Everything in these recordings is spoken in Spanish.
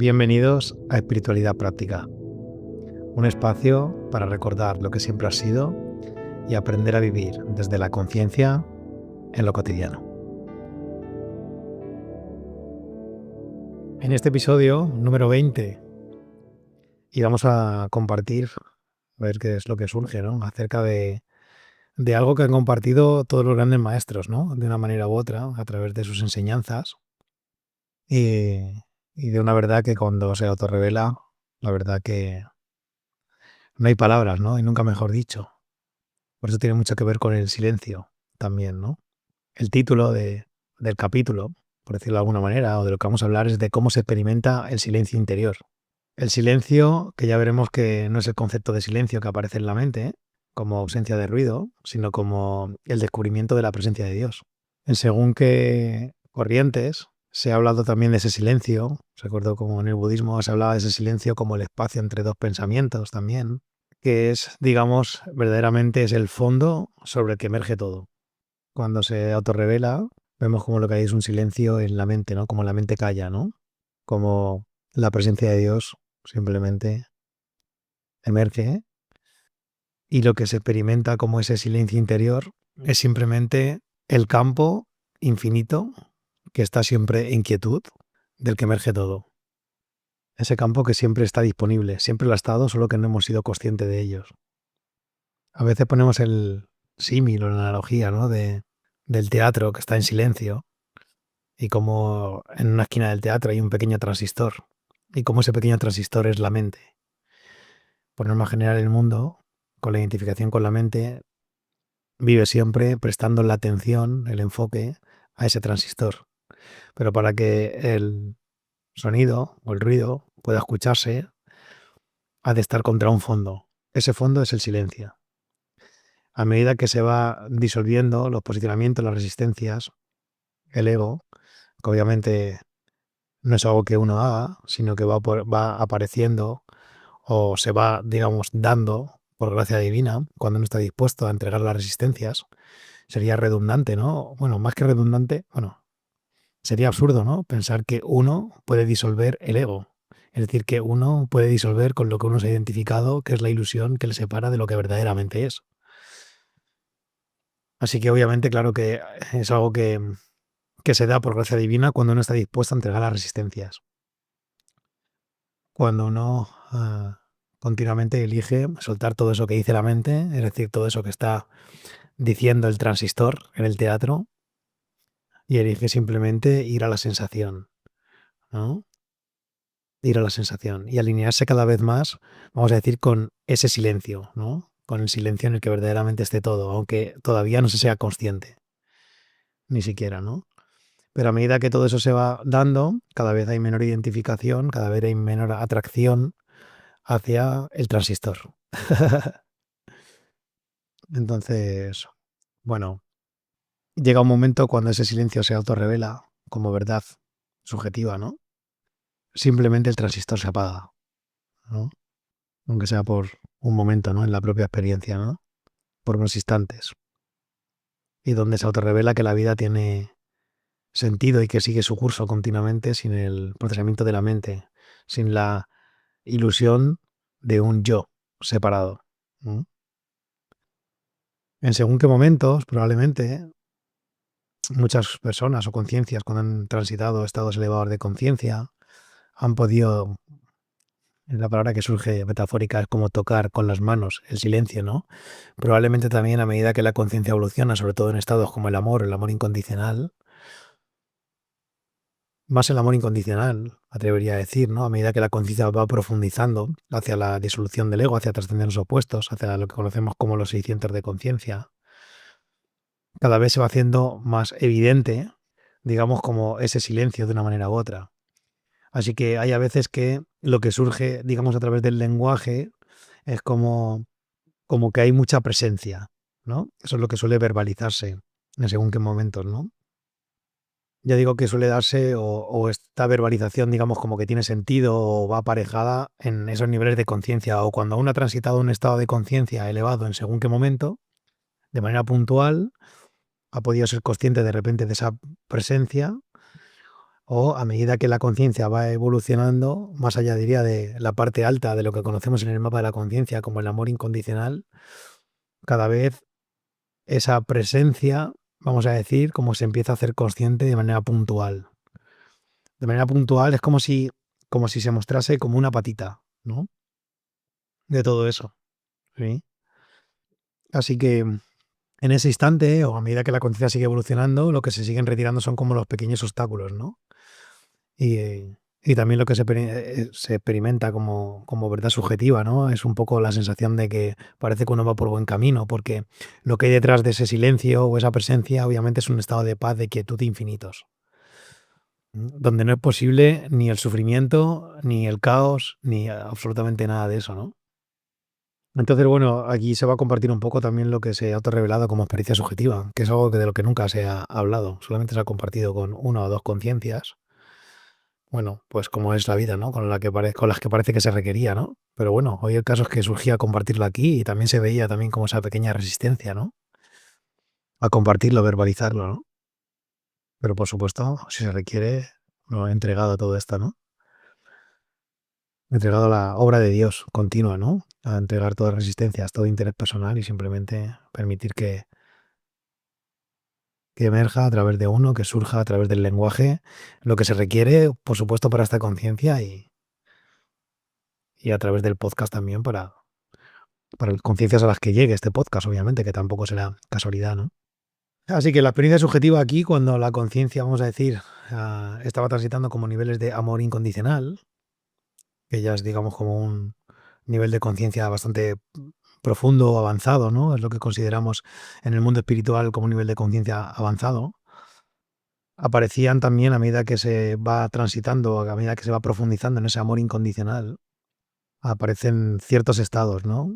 Bienvenidos a Espiritualidad Práctica, un espacio para recordar lo que siempre has sido y aprender a vivir desde la conciencia en lo cotidiano. En este episodio número 20 y vamos a compartir, a ver qué es lo que surge, ¿no? Acerca de algo que han compartido todos los grandes maestros, ¿no? De una manera u otra, a través de sus enseñanzas y de una verdad que cuando se autorrevela, la verdad que no hay palabras, ¿no? Y nunca mejor dicho. Por eso tiene mucho que ver con el silencio también, ¿no? El título del capítulo, por decirlo de alguna manera, o de lo que vamos a hablar, es de cómo se experimenta el silencio interior. El silencio, que ya veremos que no es el concepto de silencio que aparece en la mente, como ausencia de ruido, sino como el descubrimiento de la presencia de Dios. En según qué corrientes se ha hablado también de ese silencio, recuerdo como en el budismo se hablaba de ese silencio como el espacio entre dos pensamientos también, que es, digamos, verdaderamente es el fondo sobre el que emerge todo. Cuando se autorrevela, vemos como lo que hay es un silencio en la mente, ¿no? Como la mente calla, ¿no? Como la presencia de Dios simplemente emerge y lo que se experimenta como ese silencio interior es simplemente el campo infinito que está siempre en quietud, del que emerge todo. Ese campo que siempre está disponible, siempre lo ha estado, solo que no hemos sido conscientes de ellos. A veces ponemos el símil o la analogía, ¿no? del teatro que está en silencio y como en una esquina del teatro hay un pequeño transistor y como ese pequeño transistor es la mente. Por norma general el mundo, con la identificación con la mente, vive siempre prestando la atención, el enfoque a ese transistor. Pero para que el sonido o el ruido pueda escucharse, ha de estar contra un fondo. Ese fondo es el silencio. A medida que se va disolviendo los posicionamientos, las resistencias, el ego, que obviamente no es algo que uno haga, sino que va apareciendo o se va, digamos, dando por gracia divina cuando uno está dispuesto a entregar las resistencias, sería redundante, ¿no? Bueno, más que redundante, bueno, sería absurdo, ¿no? Pensar que uno puede disolver el ego. Es decir, que uno puede disolver con lo que uno se ha identificado, que es la ilusión que le separa de lo que verdaderamente es. Así que obviamente, claro que es algo que se da por gracia divina cuando uno está dispuesto a entregar las resistencias. Cuando uno continuamente elige soltar todo eso que dice la mente, es decir, todo eso que está diciendo el transistor en el teatro, y elige simplemente ir a la sensación, ¿no? Ir a la sensación y alinearse cada vez más, vamos a decir, con ese silencio, ¿no? Con el silencio en el que verdaderamente esté todo, aunque todavía no se sea consciente, ni siquiera, ¿no? Pero a medida que todo eso se va dando, cada vez hay menor identificación, cada vez hay menor atracción hacia el transistor. Entonces, bueno, llega un momento cuando ese silencio se autorrevela como verdad subjetiva, ¿no? Simplemente el transistor se apaga, ¿no? Aunque sea por un momento, ¿no? En la propia experiencia, ¿no? Por unos instantes. Y donde se autorrevela que la vida tiene sentido y que sigue su curso continuamente sin el procesamiento de la mente, sin la ilusión de un yo separado, ¿no? En según qué momentos, probablemente, muchas personas o conciencias cuando han transitado estados elevados de conciencia han podido, la palabra que surge metafórica es como tocar con las manos el silencio, ¿no? Probablemente también a medida que la conciencia evoluciona, sobre todo en estados como el amor incondicional, más el amor incondicional, atrevería a decir, ¿no? A medida que la conciencia va profundizando hacia la disolución del ego, hacia trascender los opuestos, hacia lo que conocemos como los 600 de conciencia, cada vez se va haciendo más evidente, digamos, como ese silencio de una manera u otra. Así que hay a veces que lo que surge, digamos, a través del lenguaje es como que hay mucha presencia, ¿no? Eso es lo que suele verbalizarse en según qué momentos, ¿no? Ya digo que suele darse o esta verbalización, digamos, como que tiene sentido o va aparejada en esos niveles de conciencia o cuando uno ha transitado un estado de conciencia elevado en según qué momento, de manera puntual, ha podido ser consciente de repente de esa presencia o a medida que la conciencia va evolucionando, más allá diría de la parte alta de lo que conocemos en el mapa de la conciencia como el amor incondicional, cada vez esa presencia, vamos a decir, como se empieza a hacer consciente de manera puntual. De manera puntual es como si se mostrase como una patita, ¿no? De todo eso, ¿sí? Así que en ese instante, o a medida que la conciencia sigue evolucionando, lo que se siguen retirando son como los pequeños obstáculos, ¿no? Y también lo que se experimenta como verdad subjetiva, ¿no? Es un poco la sensación de que parece que uno va por buen camino, porque lo que hay detrás de ese silencio o esa presencia, obviamente, es un estado de paz, de quietud infinitos, donde no es posible ni el sufrimiento, ni el caos, ni absolutamente nada de eso, ¿no? Entonces, bueno, aquí se va a compartir un poco también lo que se ha autorrevelado como experiencia subjetiva, que es algo de lo que nunca se ha hablado, solamente se ha compartido con una o dos conciencias. Bueno, pues como es la vida, ¿no? Con las que parece que se requería, ¿no? Pero bueno, hoy el caso es que surgía compartirlo aquí y también se veía también como esa pequeña resistencia, ¿no? A compartirlo, verbalizarlo, ¿no? Pero por supuesto, si se requiere, lo he entregado todo esto, ¿no? He entregado la obra de Dios continua, ¿no? A entregar todas resistencias, todo interés personal y simplemente permitir que emerja a través de uno, que surja a través del lenguaje, lo que se requiere, por supuesto, para esta conciencia y a través del podcast también para las conciencias a las que llegue este podcast, obviamente, que tampoco será casualidad, ¿no? Así que la experiencia subjetiva aquí, cuando la conciencia, vamos a decir, estaba transitando como niveles de amor incondicional, que ya es, digamos, como un nivel de conciencia bastante profundo o avanzado, ¿no? Es lo que consideramos en el mundo espiritual como un nivel de conciencia avanzado. Aparecían también a medida que se va transitando, a medida que se va profundizando en ese amor incondicional, aparecen ciertos estados, ¿no?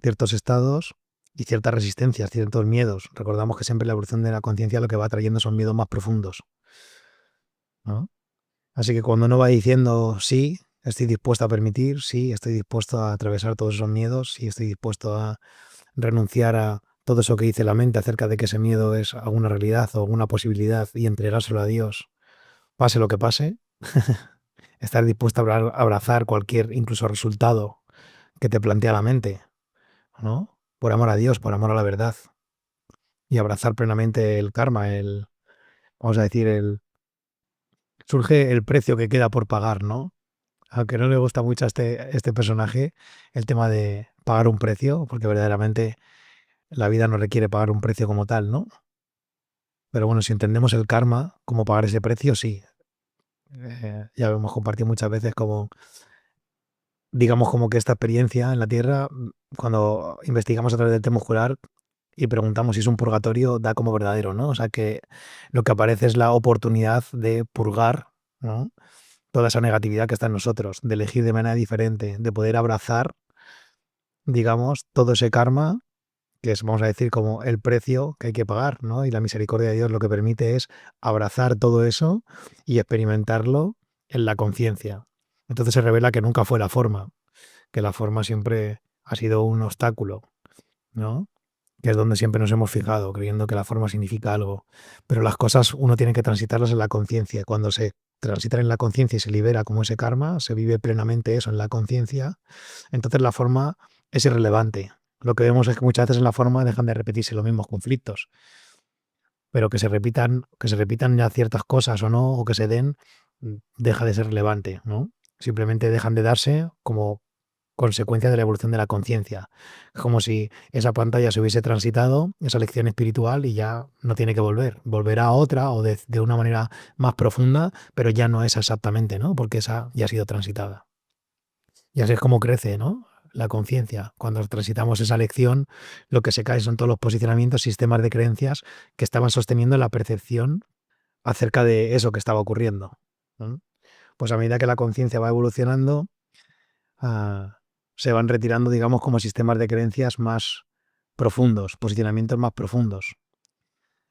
Ciertos estados y ciertas resistencias, ciertos miedos. Recordamos que siempre la evolución de la conciencia lo que va trayendo son miedos más profundos, ¿no? Así que cuando uno va diciendo sí, estoy dispuesto a permitir, sí, estoy dispuesto a atravesar todos esos miedos, sí, estoy dispuesto a renunciar a todo eso que dice la mente acerca de que ese miedo es alguna realidad o alguna posibilidad y entregárselo a Dios, pase lo que pase, estar dispuesto a abrazar cualquier incluso resultado que te plantea la mente, ¿no? Por amor a Dios, por amor a la verdad. Y abrazar plenamente el karma, vamos a decir, surge el precio que queda por pagar, ¿no? Aunque no le gusta mucho a este personaje el tema de pagar un precio, porque verdaderamente la vida no requiere pagar un precio como tal, ¿no? Pero bueno, si entendemos el karma, como pagar ese precio, sí. Ya lo hemos compartido muchas veces como, digamos, como que esta experiencia en la Tierra, cuando investigamos a través del tema muscular y preguntamos si es un purgatorio, da como verdadero, ¿no? O sea que lo que aparece es la oportunidad de purgar, ¿no? Toda esa negatividad que está en nosotros, de elegir de manera diferente, de poder abrazar, digamos, todo ese karma, que es, vamos a decir, como el precio que hay que pagar, ¿no? Y la misericordia de Dios lo que permite es abrazar todo eso y experimentarlo en la conciencia. Entonces se revela que nunca fue la forma, que la forma siempre ha sido un obstáculo, ¿no? Que es donde siempre nos hemos fijado, creyendo que la forma significa algo. Pero las cosas uno tiene que transitarlas en la conciencia. Cuando se transitan en la conciencia y se libera como ese karma, se vive plenamente eso en la conciencia, entonces la forma es irrelevante. Lo que vemos es que muchas veces en la forma dejan de repetirse los mismos conflictos, pero que se repitan ya ciertas cosas o no, o que se den, deja de ser relevante, ¿no? Simplemente dejan de darse como consecuencia de la evolución de la conciencia. Es como si esa pantalla se hubiese transitado, esa lección espiritual, y ya no tiene que volver. Volverá a otra o de una manera más profunda, pero ya no es exactamente, ¿no? Porque esa ya ha sido transitada. Y así es como crece, ¿no? La conciencia. Cuando transitamos esa lección, lo que se cae son todos los posicionamientos, sistemas de creencias que estaban sosteniendo la percepción acerca de eso que estaba ocurriendo, ¿no? Pues a medida que la conciencia va evolucionando, ah, se van retirando, digamos, como sistemas de creencias más profundos, posicionamientos más profundos.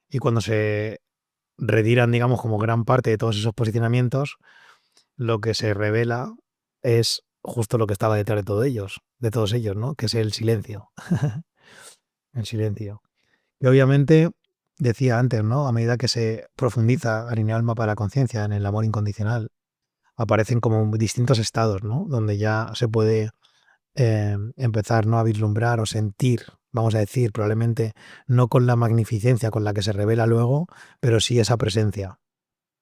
Y cuando se retiran, digamos, como gran parte de todos esos posicionamientos, lo que se revela es justo lo que estaba detrás de todos ellos, ¿no? Que es el silencio. El silencio. Y obviamente decía antes, ¿no? A medida que se profundiza, alinea el mapa de la conciencia en el amor incondicional, aparecen como distintos estados, ¿no? Donde ya se puede empezar, ¿no?, a vislumbrar o sentir, vamos a decir, probablemente no con la magnificencia con la que se revela luego, pero sí esa presencia.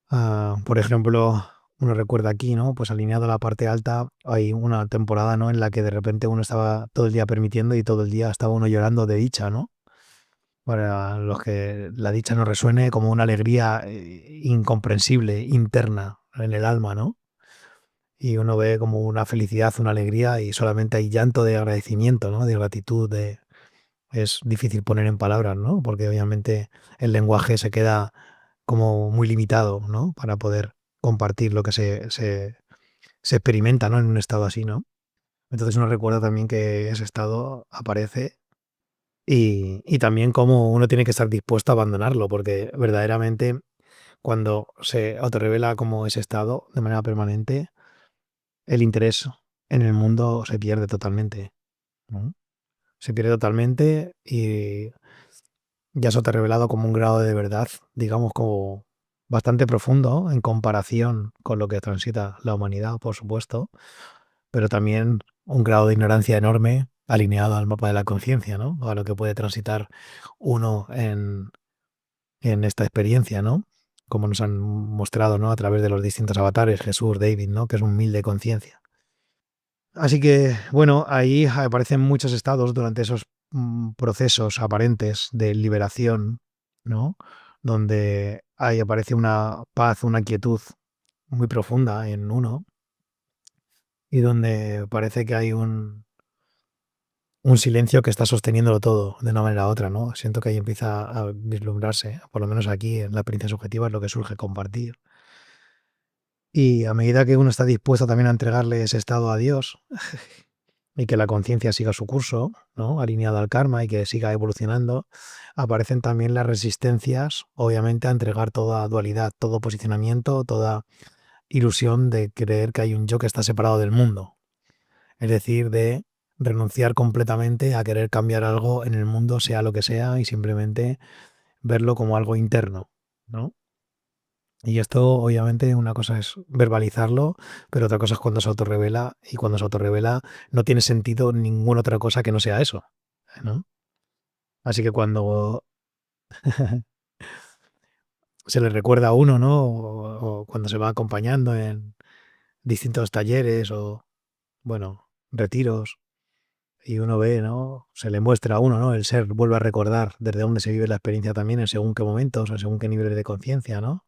Por ejemplo, uno recuerda aquí, ¿no? Pues alineado a la parte alta, hay una temporada, ¿no?, en la que de repente uno estaba todo el día permitiendo y todo el día estaba uno llorando de dicha, ¿no? Para los que la dicha nos resuene como una alegría incomprensible, interna, en el alma, ¿no? Y uno ve como una felicidad, una alegría y solamente hay llanto de agradecimiento, ¿no? De gratitud, es difícil poner en palabras, ¿no? Porque obviamente el lenguaje se queda como muy limitado, ¿no? Para poder compartir lo que se experimenta, ¿no? En un estado así, ¿no? Entonces uno recuerda también que ese estado aparece y también cómo uno tiene que estar dispuesto a abandonarlo, porque verdaderamente cuando se autorrevela como ese estado de manera permanente, el interés en el mundo se pierde totalmente, ¿no? Se pierde totalmente y ya se te ha revelado como un grado de verdad, digamos, como bastante profundo en comparación con lo que transita la humanidad, por supuesto, pero también un grado de ignorancia enorme alineado al mapa de la conciencia, ¿no? A lo que puede transitar uno en esta experiencia, ¿no? Como nos han mostrado, ¿no? A través de los distintos avatares, Jesús, David, ¿no? Que es un mil de conciencia. Así que, bueno, ahí aparecen muchos estados durante esos procesos aparentes de liberación, ¿no? Donde ahí aparece una paz, una quietud muy profunda en uno y donde parece que hay un silencio que está sosteniéndolo todo de una manera u otra, ¿no? Siento que ahí empieza a vislumbrarse, por lo menos aquí en la experiencia subjetiva es lo que surge compartir. Y a medida que uno está dispuesto también a entregarle ese estado a Dios, y que la conciencia siga su curso, ¿no? Alineada al karma y que siga evolucionando, aparecen también las resistencias, obviamente, a entregar toda dualidad, todo posicionamiento, toda ilusión de creer que hay un yo que está separado del mundo. Es decir, de renunciar completamente a querer cambiar algo en el mundo, sea lo que sea, y simplemente verlo como algo interno, ¿no? Y esto, obviamente, una cosa es verbalizarlo, pero otra cosa es cuando se autorrevela, y cuando se autorrevela no tiene sentido ninguna otra cosa que no sea eso, ¿no? Así que cuando se le recuerda a uno, ¿no? O cuando se va acompañando en distintos talleres o, bueno, retiros, y uno ve, ¿no? Se le muestra a uno, ¿no? El ser vuelve a recordar desde dónde se vive la experiencia también, en según qué momentos, en según qué niveles de conciencia, ¿no?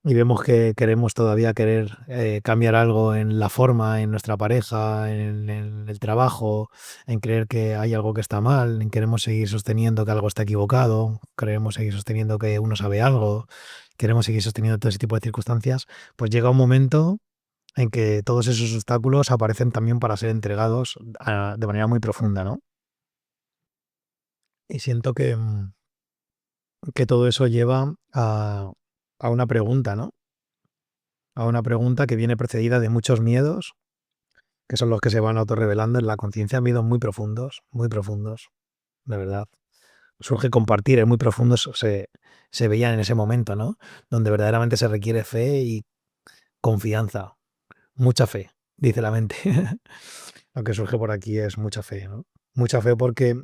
Y vemos que queremos todavía querer cambiar algo en la forma, en nuestra pareja, en el trabajo, en creer que hay algo que está mal, en queremos seguir sosteniendo que algo está equivocado, queremos seguir sosteniendo que uno sabe algo, queremos seguir sosteniendo todo ese tipo de circunstancias, pues llega un momento en que todos esos obstáculos aparecen también para ser entregados de manera muy profunda, ¿no? Y siento que todo eso lleva a una pregunta, ¿no? A una pregunta que viene precedida de muchos miedos, que son los que se van autorrevelando en la conciencia, miedos muy profundos, de verdad. Surge compartir, es muy profundos, se veían en ese momento, ¿no? Donde verdaderamente se requiere fe y confianza, mucha fe, dice la mente. Lo que surge por aquí es mucha fe, ¿no? Mucha fe porque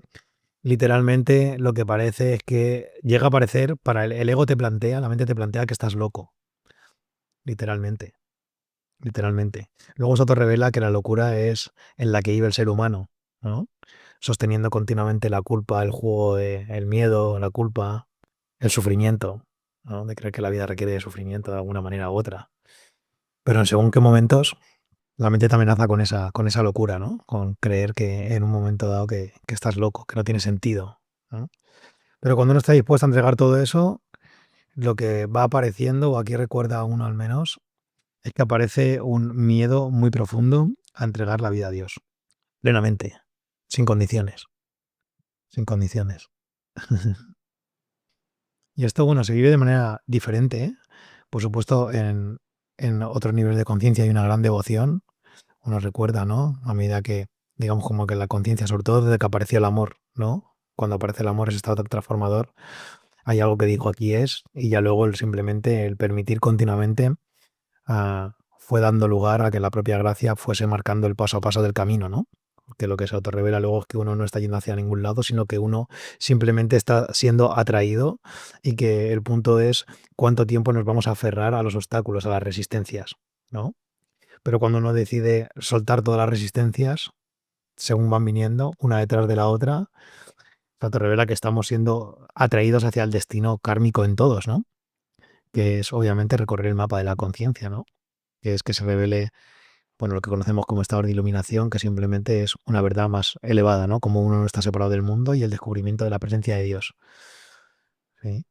literalmente lo que parece es que llega a parecer, para el ego te plantea, la mente te plantea que estás loco, literalmente. Literalmente. Luego se revela que la locura es en la que vive el ser humano, ¿no? Sosteniendo continuamente la culpa, el juego el miedo, la culpa, el sufrimiento, ¿no? De creer que la vida requiere de sufrimiento de alguna manera u otra. Pero en según qué momentos, la mente te amenaza con esa locura, ¿no? Con creer que en un momento dado que estás loco, que no tiene sentido, ¿no? Pero cuando uno está dispuesto a entregar todo eso, lo que va apareciendo, o aquí recuerda uno al menos, es que aparece un miedo muy profundo a entregar la vida a Dios, plenamente, sin condiciones, sin condiciones. Y esto, bueno, se vive de manera diferente, ¿eh? Por supuesto, en otros niveles de conciencia hay una gran devoción, uno recuerda, ¿no? A medida que, digamos, como que la conciencia, sobre todo desde que apareció el amor, ¿no? Cuando aparece el amor, ese estado tan transformador, hay algo que dijo aquí es, y ya luego simplemente el permitir continuamente fue dando lugar a que la propia gracia fuese marcando el paso a paso del camino, ¿no? Que lo que se autorrevela luego es que uno no está yendo hacia ningún lado, sino que uno simplemente está siendo atraído y que el punto es cuánto tiempo nos vamos a aferrar a los obstáculos, a las resistencias, ¿no? Pero cuando uno decide soltar todas las resistencias, según van viniendo, una detrás de la otra, se autorrevela que estamos siendo atraídos hacia el destino kármico en todos, ¿no? Que es obviamente recorrer el mapa de la conciencia, ¿no? Que es que se revele, bueno, lo que conocemos como estado de iluminación, que simplemente es una verdad más elevada, ¿no? Como uno no está separado del mundo y el descubrimiento de la presencia de Dios. ¿Sí?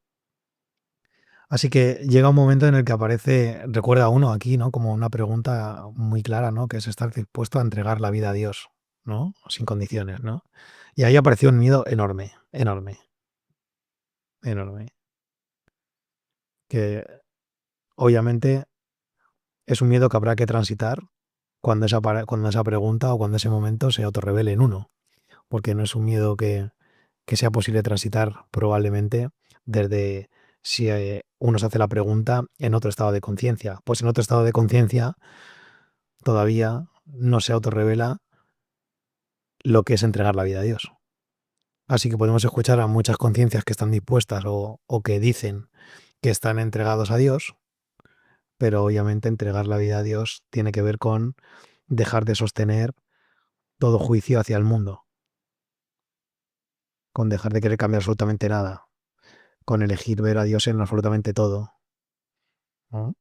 Así que llega un momento en el que aparece, recuerda uno aquí, ¿no? Como una pregunta muy clara, ¿no? Que es estar dispuesto a entregar la vida a Dios, ¿no? Sin condiciones, ¿no? Y ahí apareció un miedo enorme, enorme, enorme. Que obviamente es un miedo que habrá que transitar cuando esa pregunta o cuando ese momento se autorrevele en uno. Porque no es un miedo que sea posible transitar probablemente desde si uno se hace la pregunta en otro estado de conciencia. Pues en otro estado de conciencia todavía no se autorrevela lo que es entregar la vida a Dios. Así que podemos escuchar a muchas conciencias que están dispuestas o que dicen que están entregados a Dios, pero obviamente entregar la vida a Dios tiene que ver con dejar de sostener todo juicio hacia el mundo, con dejar de querer cambiar absolutamente nada, con elegir ver a Dios en absolutamente todo, ¿no?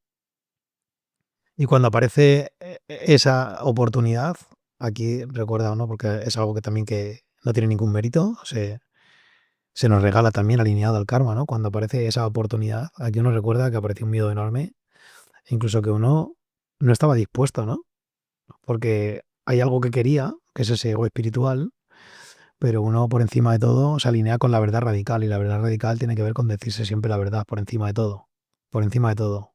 Y cuando aparece esa oportunidad, aquí recuerda, ¿no? Porque es algo que también que no tiene ningún mérito, se nos regala también alineado al karma, ¿no? Cuando aparece esa oportunidad, aquí uno recuerda que apareció un miedo enorme, incluso que uno no estaba dispuesto, ¿no? Porque hay algo que quería, que es ese ego espiritual, pero uno por encima de todo se alinea con la verdad radical, y la verdad radical tiene que ver con decirse siempre la verdad por encima de todo, por encima de todo.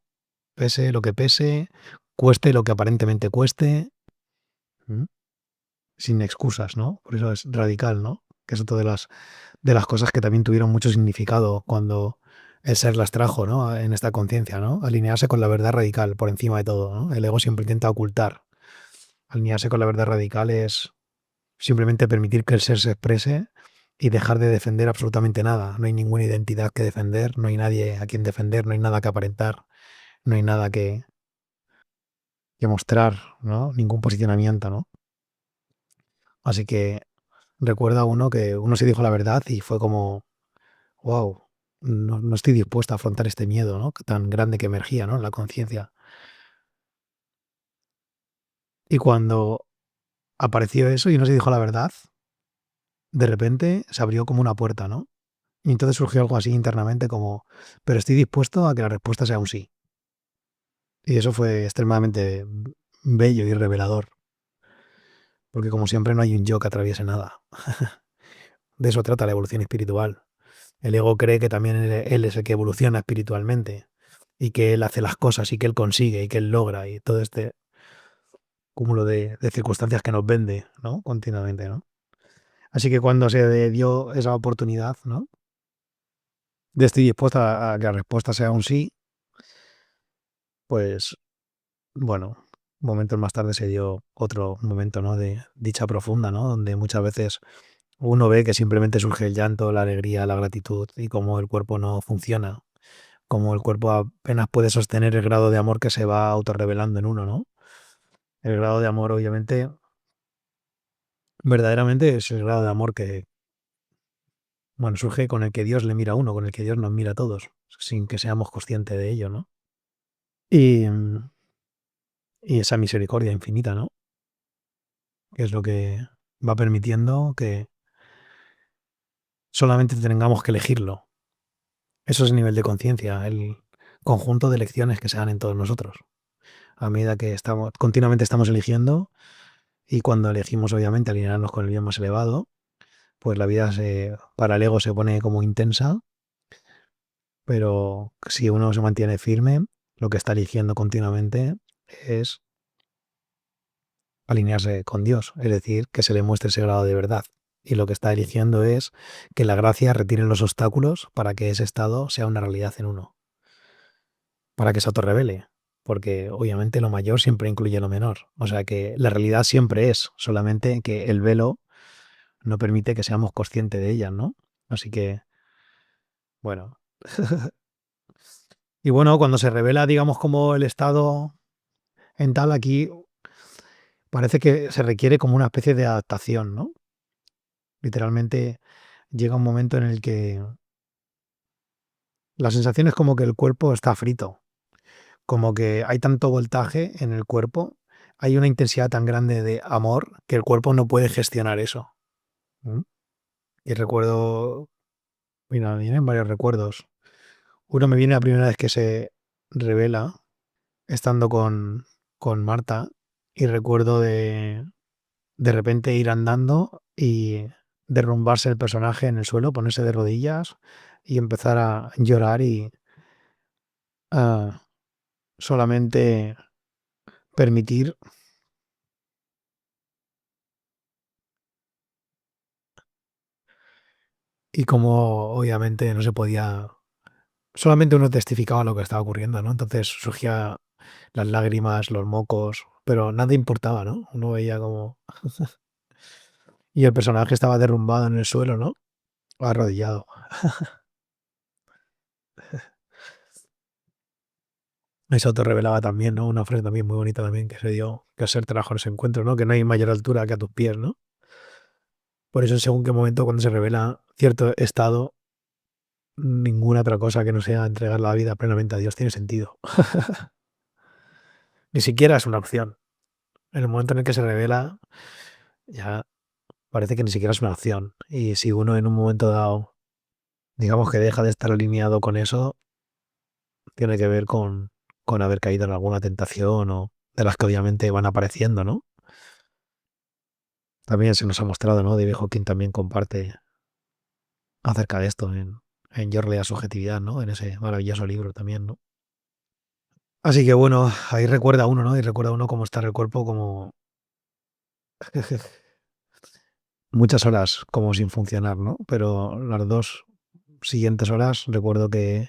Pese lo que pese, cueste lo que aparentemente cueste, ¿m? Sin excusas, ¿no? Por eso es radical, ¿no? Que es otra de las cosas que también tuvieron mucho significado cuando el ser las trajo, ¿no? En esta conciencia, ¿no? Alinearse con la verdad radical por encima de todo, ¿no? El ego siempre intenta ocultar. Alinearse con la verdad radical es simplemente permitir que el ser se exprese y dejar de defender absolutamente nada. No hay ninguna identidad que defender, no hay nadie a quien defender, no hay nada que aparentar, no hay nada que mostrar, ¿no? Ningún posicionamiento, ¿no? Así que recuerda uno que uno se dijo la verdad y fue como, wow, no estoy dispuesto a afrontar este miedo, ¿no? Tan grande que emergía, ¿no? En la conciencia. Y cuando apareció eso y uno se dijo la verdad, de repente se abrió como una puerta, ¿no? Y entonces surgió algo así internamente como, pero estoy dispuesto a que la respuesta sea un sí. Y eso fue extremadamente bello y revelador, porque como siempre no hay un yo que atraviese nada. De eso trata la evolución espiritual. El ego cree que también él es el que evoluciona espiritualmente y que él hace las cosas y que él consigue y que él logra y todo este cúmulo de circunstancias que nos vende, ¿no? Continuamente, ¿no? Así que cuando se dio esa oportunidad, ¿no? De estoy dispuesto a que la respuesta sea un sí, pues bueno, momentos más tarde se dio otro momento, ¿no? De dicha profunda, ¿no? Donde muchas veces uno ve que simplemente surge el llanto, la alegría, la gratitud y cómo el cuerpo no funciona, como el cuerpo apenas puede sostener el grado de amor que se va autorrevelando en uno, ¿no? El grado de amor, obviamente, verdaderamente es el grado de amor que, bueno, surge con el que Dios le mira a uno, con el que Dios nos mira a todos, sin que seamos conscientes de ello, ¿no? Y, y esa misericordia infinita, ¿no? Que es lo que va permitiendo que solamente tengamos que elegirlo. Eso es el nivel de conciencia, el conjunto de elecciones que se dan en todos nosotros. A medida que estamos, continuamente estamos eligiendo, y cuando elegimos, obviamente, alinearnos con el bien más elevado, pues la vida para el ego se pone como intensa, pero si uno se mantiene firme, lo que está eligiendo continuamente es alinearse con Dios, es decir, que se le muestre ese grado de verdad. Y lo que está eligiendo es que la gracia retire los obstáculos para que ese estado sea una realidad en uno, para que se autorrevele, porque obviamente lo mayor siempre incluye lo menor. O sea que la realidad siempre es, solamente que el velo no permite que seamos conscientes de ella, ¿no? Así que, bueno. Y bueno, cuando se revela, digamos, como el estado en tal, aquí parece que se requiere como una especie de adaptación, ¿no? Literalmente llega un momento en el que la sensación es como que el cuerpo está frito, como que hay tanto voltaje en el cuerpo, hay una intensidad tan grande de amor que el cuerpo no puede gestionar eso. ¿Mm? Y recuerdo, mira, me vienen varios recuerdos. Uno me viene la primera vez que se revela, estando con Marta, y recuerdo de repente ir andando y derrumbarse el personaje en el suelo, ponerse de rodillas y empezar a llorar y a solamente permitir. Y como obviamente no se podía, solamente uno testificaba lo que estaba ocurriendo, ¿no? Entonces surgía las lágrimas, los mocos, pero nada importaba, ¿no? Uno veía como... Y el personaje estaba derrumbado en el suelo, ¿no? Arrodillado. Eso te revelaba también, ¿no? Una frase también muy bonita también que se dio, que ser trabajo en ese encuentro, ¿no? Que no hay mayor altura que a tus pies, ¿no? Por eso, según qué momento, cuando se revela cierto estado, ninguna otra cosa que no sea entregar la vida plenamente a Dios tiene sentido. Ni siquiera es una opción. En el momento en el que se revela, ya parece que ni siquiera es una opción. Y si uno en un momento dado, digamos que deja de estar alineado con eso, tiene que ver con haber caído en alguna tentación o de las que obviamente van apareciendo, ¿no? También se nos ha mostrado, ¿no? David Hawking también comparte acerca de esto en Yo la subjetividad, ¿no? En ese maravilloso libro también, ¿no? Así que bueno, ahí recuerda uno, ¿no? Y recuerda uno cómo está el cuerpo como muchas horas como sin funcionar, ¿no? Pero las 2 siguientes horas recuerdo que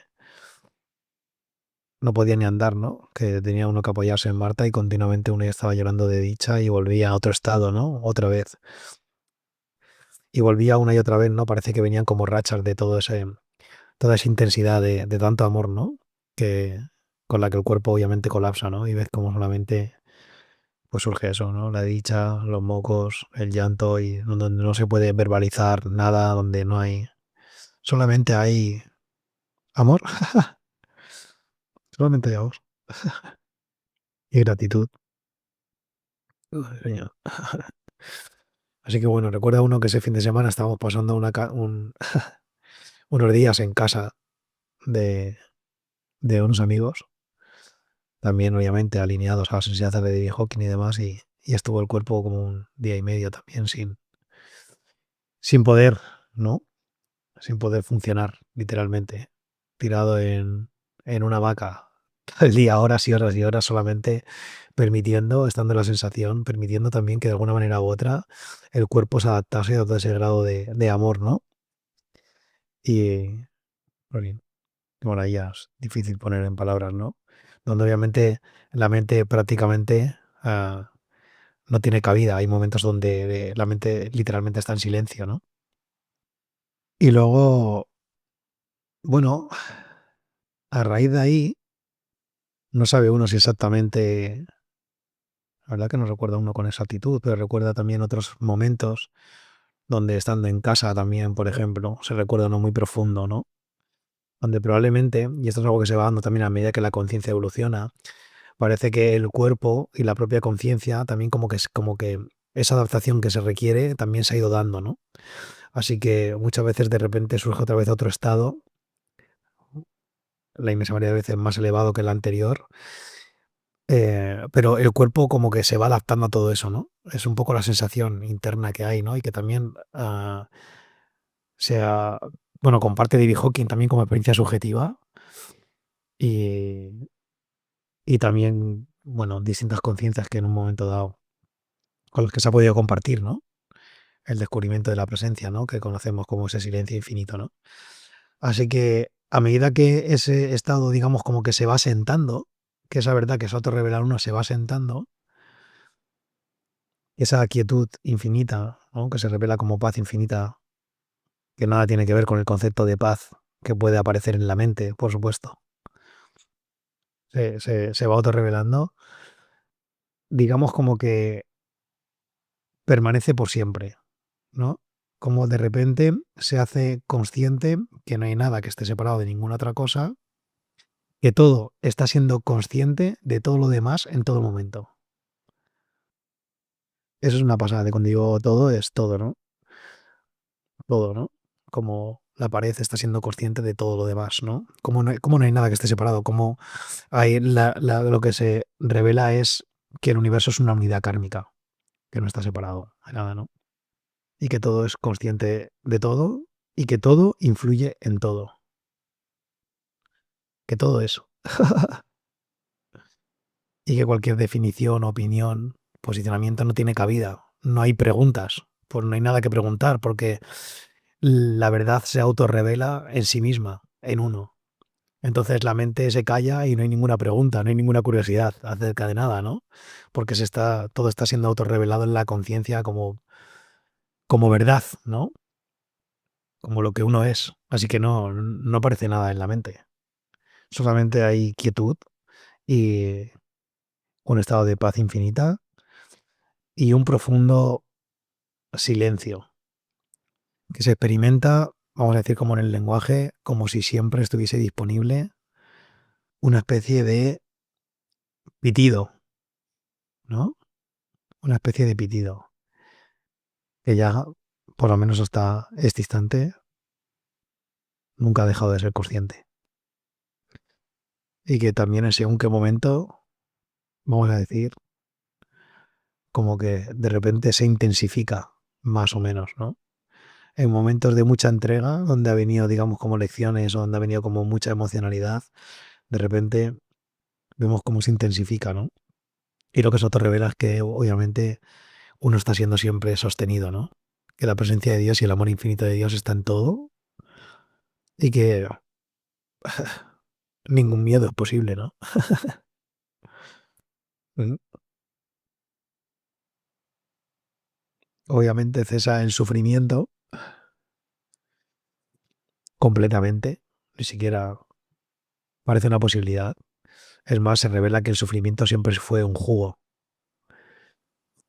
no podía ni andar, ¿no? Que tenía uno que apoyarse en Marta y continuamente uno ya estaba llorando de dicha y volvía a otro estado, ¿no? Otra vez. Y volvía una y otra vez, ¿no? Parece que venían como rachas de toda esa intensidad de tanto amor, ¿no? Que con la que el cuerpo obviamente colapsa, ¿no? Y ves como solamente pues surge eso, ¿no? La dicha, los mocos, el llanto y donde no se puede verbalizar nada, donde no hay, solamente hay amor, solamente hay amor y gratitud. Uy, señor. Así que bueno, recuerda uno que ese fin de semana estábamos pasando unos días en casa de, de unos amigos, también obviamente alineados a las enseñanzas de David Hawking y demás, y estuvo el cuerpo como un día y medio también sin poder, ¿no? Sin poder funcionar, literalmente, tirado en una hamaca todo el día, horas y horas y horas, solamente permitiendo, estando en la sensación, permitiendo también que de alguna manera u otra el cuerpo se adaptase a todo ese grado de amor, ¿no? Y, jolín, qué maravillas, difícil poner en palabras, ¿no? Donde obviamente la mente prácticamente no tiene cabida. Hay momentos donde la mente literalmente está en silencio, ¿no? Y luego, bueno, a raíz de ahí, no sabe uno si exactamente, la verdad que no recuerda uno con exactitud, pero recuerda también otros momentos donde estando en casa también, por ejemplo, se recuerda uno muy profundo, ¿no? Donde probablemente, y esto es algo que se va dando también a medida que la conciencia evoluciona, parece que el cuerpo y la propia conciencia también como que esa adaptación que se requiere también se ha ido dando, ¿no? Así que muchas veces de repente surge otra vez otro estado, la inmensa mayoría de veces más elevado que el anterior, pero el cuerpo como que se va adaptando a todo eso, ¿no? Es un poco la sensación interna que hay, ¿no? Y que también sea, bueno, comparte David Hawking también como experiencia subjetiva y, y también, bueno, distintas conciencias que en un momento dado con las que se ha podido compartir, ¿no? el descubrimiento de la presencia, ¿no? Que conocemos como ese silencio infinito, ¿no? Así que a medida que ese estado, digamos, como que se va sentando, que esa verdad que es autorrevelar uno se va sentando, esa quietud infinita, ¿no? Que se revela como paz infinita, que nada tiene que ver con el concepto de paz que puede aparecer en la mente, por supuesto. Se va autorrevelando, digamos como que permanece por siempre, ¿no? Como de repente se hace consciente que no hay nada que esté separado de ninguna otra cosa, que todo está siendo consciente de todo lo demás en todo momento. Eso es una pasada, de cuando digo todo es todo, ¿no? Todo, ¿no? Como la pared está siendo consciente de todo lo demás, ¿no? Como no hay nada que esté separado, como hay lo que se revela es que el universo es una unidad kármica, que no está separado de nada, ¿no? Y que todo es consciente de todo y que todo influye en todo. Que todo eso. Y que cualquier definición, opinión, posicionamiento no tiene cabida. No hay preguntas, pues no hay nada que preguntar, porque la verdad se autorrevela en sí misma, en uno. Entonces la mente se calla y no hay ninguna pregunta, no hay ninguna curiosidad acerca de nada, ¿no? Porque todo está siendo autorrevelado en la conciencia como verdad, ¿no? Como lo que uno es. Así que no aparece nada en la mente. Solamente hay quietud y un estado de paz infinita y un profundo silencio que se experimenta, vamos a decir como en el lenguaje, como si siempre estuviese disponible una especie de pitido, ¿no? Una especie de pitido que ya, por lo menos hasta este instante, nunca ha dejado de ser consciente. Y que también en según qué momento, vamos a decir, como que de repente se intensifica más o menos, ¿no? En momentos de mucha entrega, donde ha venido, digamos, como lecciones o donde ha venido como mucha emocionalidad, de repente vemos cómo se intensifica, ¿no? Y lo que eso te revela es que obviamente uno está siendo siempre sostenido, ¿no? Que la presencia de Dios y el amor infinito de Dios está en todo y que ningún miedo es posible, ¿no? Mm. Obviamente cesa el sufrimiento completamente, ni siquiera parece una posibilidad. Es más, se revela que el sufrimiento siempre fue un juego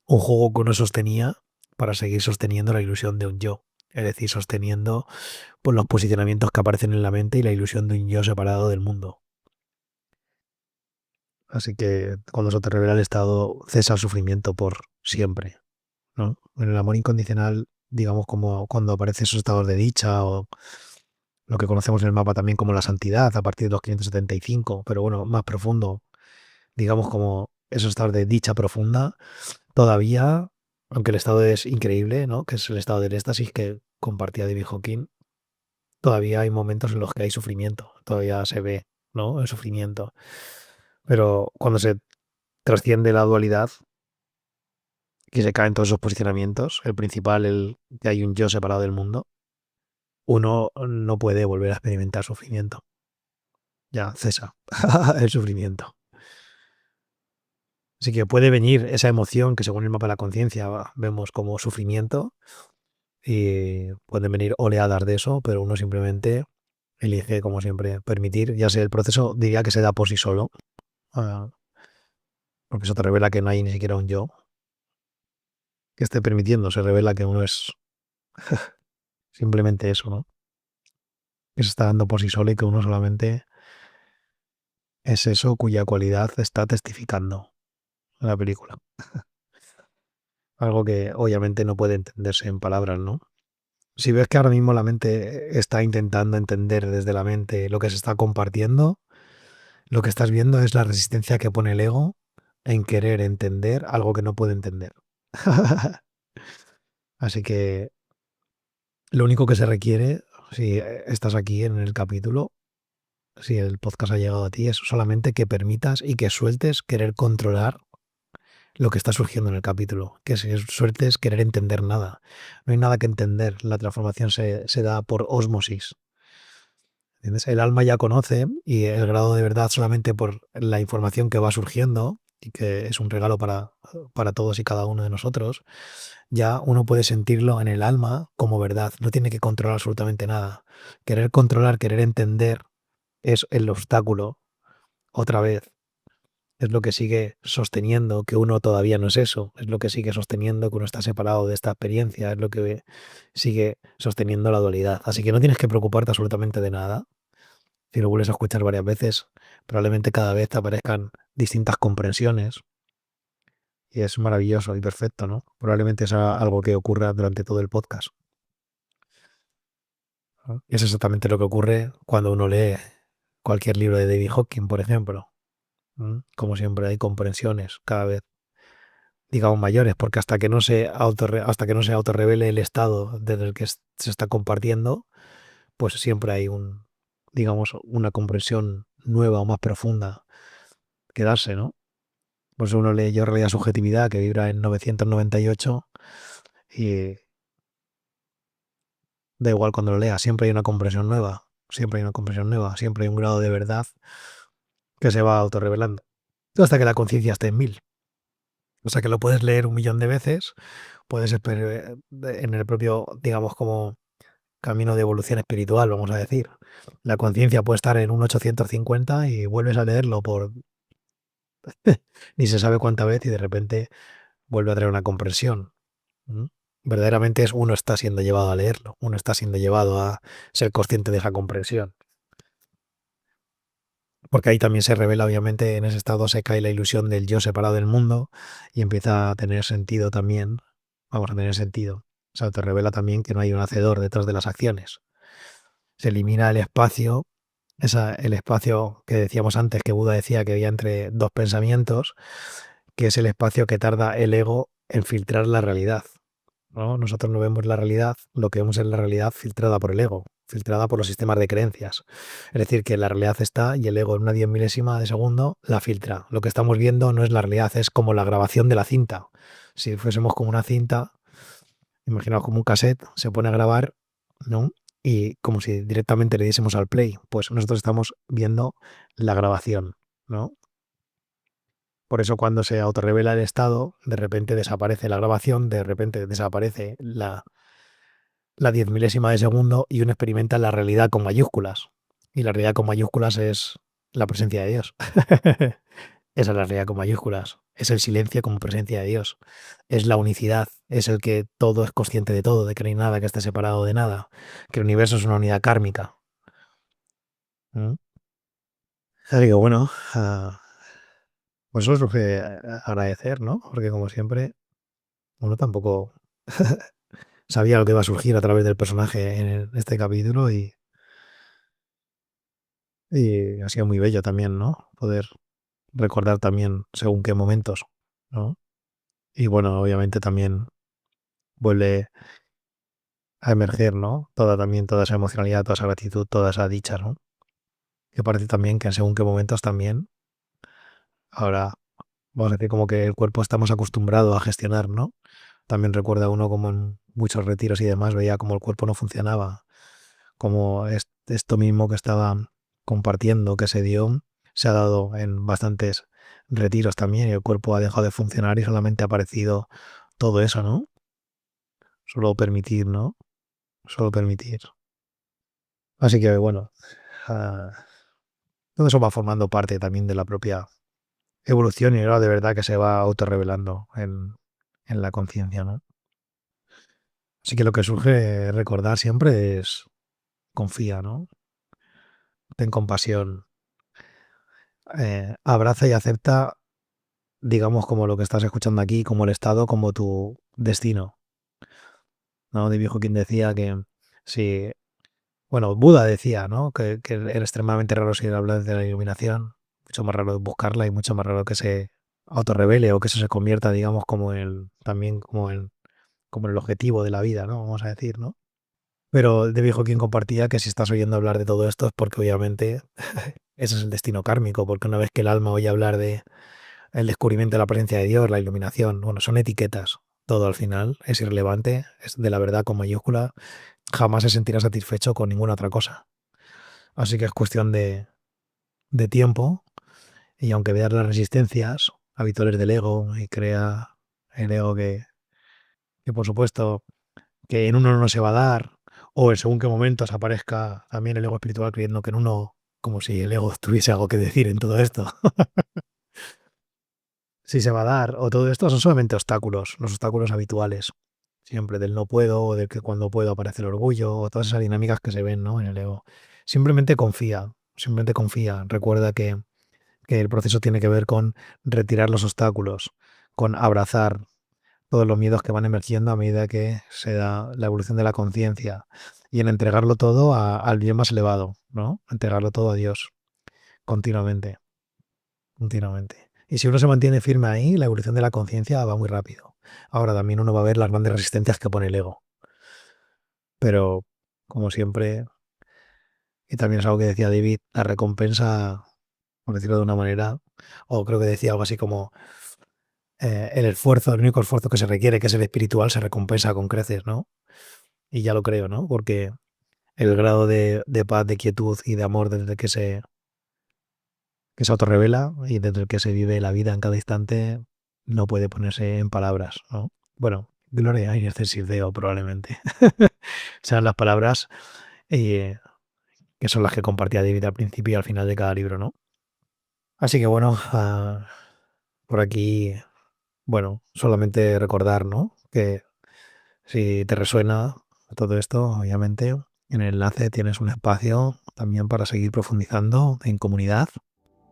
que uno sostenía para seguir sosteniendo la ilusión de un yo. Es decir, sosteniendo pues, los posicionamientos que aparecen en la mente y la ilusión de un yo separado del mundo. Así que cuando se te revela el estado, cesa el sufrimiento por siempre, ¿no? En el amor incondicional, digamos, como cuando aparecen esos estados de dicha o lo que conocemos en el mapa también como la santidad a partir de los 575, pero bueno, más profundo, digamos como esos estados de dicha profunda, todavía, aunque el estado es increíble, ¿no? Que es el estado del éxtasis que compartía David Hawking, todavía hay momentos en los que hay sufrimiento, todavía se ve, ¿no? El sufrimiento. Pero cuando se trasciende la dualidad, que se caen todos esos posicionamientos, el principal, el que hay un yo separado del mundo, uno no puede volver a experimentar sufrimiento. Ya cesa el sufrimiento. Así que puede venir esa emoción que según el mapa de la conciencia vemos como sufrimiento y pueden venir oleadas de eso, pero uno simplemente elige, como siempre, permitir, ya sea el proceso, diría que se da por sí solo, ah, porque eso te revela que no hay ni siquiera un yo que esté permitiendo, se revela que uno es simplemente eso, ¿no? Que se está dando por sí solo y que uno solamente es eso cuya cualidad está testificando en la película. Algo que obviamente no puede entenderse en palabras, ¿no? Si ves que ahora mismo la mente está intentando entender desde la mente lo que se está compartiendo, lo que estás viendo es la resistencia que pone el ego en querer entender algo que no puede entender. Así que lo único que se requiere, si estás aquí en el capítulo, si el podcast ha llegado a ti, es solamente que permitas y que sueltes querer controlar lo que está surgiendo en el capítulo, que si suerte es querer entender nada. No hay nada que entender, la transformación se da por ósmosis. ¿Entiendes? El alma ya conoce y el grado de verdad solamente por la información que va surgiendo y que es un regalo para todos y cada uno de nosotros, ya uno puede sentirlo en el alma como verdad, no tiene que controlar absolutamente nada. Querer controlar, querer entender es el obstáculo, otra vez, es lo que sigue sosteniendo que uno todavía no es eso, es lo que sigue sosteniendo que uno está separado de esta experiencia, es lo que sigue sosteniendo la dualidad. Así que no tienes que preocuparte absolutamente de nada. Si lo vuelves a escuchar varias veces, probablemente cada vez te aparezcan distintas comprensiones y es maravilloso y perfecto, ¿no? Probablemente sea algo que ocurra durante todo el podcast, ¿no? Y es exactamente lo que ocurre cuando uno lee cualquier libro de David Hawking, por ejemplo. Como siempre, hay comprensiones cada vez, digamos, mayores, porque hasta que no se autorrevele el estado desde el que se está compartiendo, pues siempre hay digamos, una comprensión nueva o más profunda que darse, ¿no? Pues uno lee Yo Realidad Subjetividad, que vibra en 998, y da igual cuando lo lea, siempre hay una comprensión nueva, siempre hay una comprensión nueva, siempre hay un grado de verdad que se va autorrevelando, hasta que la conciencia esté en 1000. O sea que lo puedes leer un millón de veces, puedes en el propio, digamos, como camino de evolución espiritual, vamos a decir. La conciencia puede estar en un 850 y vuelves a leerlo por ni se sabe cuánta vez y de repente vuelve a traer una comprensión. ¿Mm? Verdaderamente uno está siendo llevado a leerlo, uno está siendo llevado a ser consciente de esa comprensión. Porque ahí también se revela, obviamente, en ese estado se cae la ilusión del yo separado del mundo y empieza a tener sentido también, vamos a tener sentido. O sea, te revela también que no hay un hacedor detrás de las acciones. Se elimina el espacio, el espacio que decíamos antes, que Buda decía que había entre dos pensamientos, que es el espacio que tarda el ego en filtrar la realidad, ¿no? Nosotros no vemos la realidad, lo que vemos es la realidad filtrada por el ego, filtrada por los sistemas de creencias. Es decir, que la realidad está y el ego en una 10 milésima de segundo la filtra. Lo que estamos viendo no es la realidad, es como la grabación de la cinta. Si fuésemos como una cinta, imaginaos como un cassette, se pone a grabar, ¿no? Y como si directamente le diésemos al play, pues nosotros estamos viendo la grabación, ¿no? Por eso cuando se autorrevela el estado, de repente desaparece la grabación, de repente desaparece la 10 milésima de segundo y uno experimenta la realidad con mayúsculas. Y la realidad con mayúsculas es la presencia de Dios. Esa es la realidad con mayúsculas. Es el silencio como presencia de Dios. Es la unicidad. Es el que todo es consciente de todo, de que no hay nada que esté separado de nada. Que el universo es una unidad kármica. ¿Mm? Así que bueno, pues eso es lo que agradecer, ¿no? Porque como siempre, uno tampoco sabía lo que iba a surgir a través del personaje en este capítulo y ha sido muy bello también, ¿no? Poder recordar también según qué momentos, ¿no? Y bueno, obviamente también vuelve a emerger, ¿no? Toda esa emocionalidad, toda esa gratitud, toda esa dicha, ¿no? Que parece también que en según qué momentos también, ahora vamos a decir como que el cuerpo estamos acostumbrados a gestionar, ¿no? También recuerda uno como en muchos retiros y demás veía como el cuerpo no funcionaba, como esto mismo que estaba compartiendo, que se dio, se ha dado en bastantes retiros también y el cuerpo ha dejado de funcionar y solamente ha aparecido todo eso, ¿no? Solo permitir, ¿no? Solo permitir. Así que bueno, ah, todo eso va formando parte también de la propia evolución y ahora de verdad que se va autorrevelando en la conciencia, ¿no? Así que lo que surge recordar siempre es confía, ¿no? Ten compasión, abraza y acepta, digamos, como lo que estás escuchando aquí, como el estado, como tu destino, ¿no? De viejo quien decía que si, bueno, Buda decía, ¿no? Que era extremadamente raro si hablar de la iluminación, mucho más raro buscarla y mucho más raro que se autorrevele o que eso se convierta, digamos, también como el objetivo de la vida, ¿no? Vamos a decir, ¿no? Pero de viejo quien compartía que si estás oyendo hablar de todo esto es porque obviamente ese es el destino kármico, porque una vez que el alma oye hablar el descubrimiento de la presencia de Dios, la iluminación, bueno, son etiquetas. Todo al final es irrelevante, es de la verdad con mayúscula, jamás se sentirá satisfecho con ninguna otra cosa. Así que es cuestión de tiempo, y aunque veas las resistencias habituales del ego y crea el ego que por supuesto que en uno no se va a dar, o en según qué momentos aparezca también el ego espiritual creyendo que en uno, como si el ego tuviese algo que decir en todo esto, si se va a dar, o todo esto son solamente obstáculos, los obstáculos habituales, siempre del no puedo, o del que cuando puedo aparece el orgullo, o todas esas dinámicas que se ven, ¿no?, en el ego. Simplemente confía, recuerda que el proceso tiene que ver con retirar los obstáculos, con abrazar todos los miedos que van emergiendo a medida que se da la evolución de la conciencia, y en entregarlo todo al bien más elevado, ¿no? Entregarlo todo a Dios continuamente, continuamente. Y si uno se mantiene firme ahí, la evolución de la conciencia va muy rápido. Ahora también uno va a ver las grandes resistencias que pone el ego, pero como siempre, y también es algo que decía David, la recompensa, por decirlo de una manera, o creo que decía algo así como el esfuerzo, el único esfuerzo que se requiere, que es el espiritual, se recompensa con creces, ¿no? Y ya lo creo, ¿no? Porque el grado de paz, de quietud y de amor desde que se autorrevela y desde el que se vive la vida en cada instante no puede ponerse en palabras, ¿no? Bueno, gloria in excelsis Deo probablemente sean las palabras eh, que son las que compartía David al principio y al final de cada libro, ¿no? Así que bueno, por aquí, bueno, solamente recordar, ¿no?, que si te resuena todo esto, obviamente, en el enlace tienes un espacio también para seguir profundizando en comunidad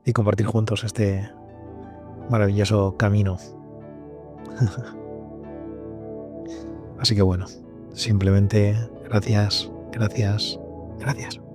y compartir juntos este maravilloso camino. Así que bueno, simplemente gracias, gracias, gracias.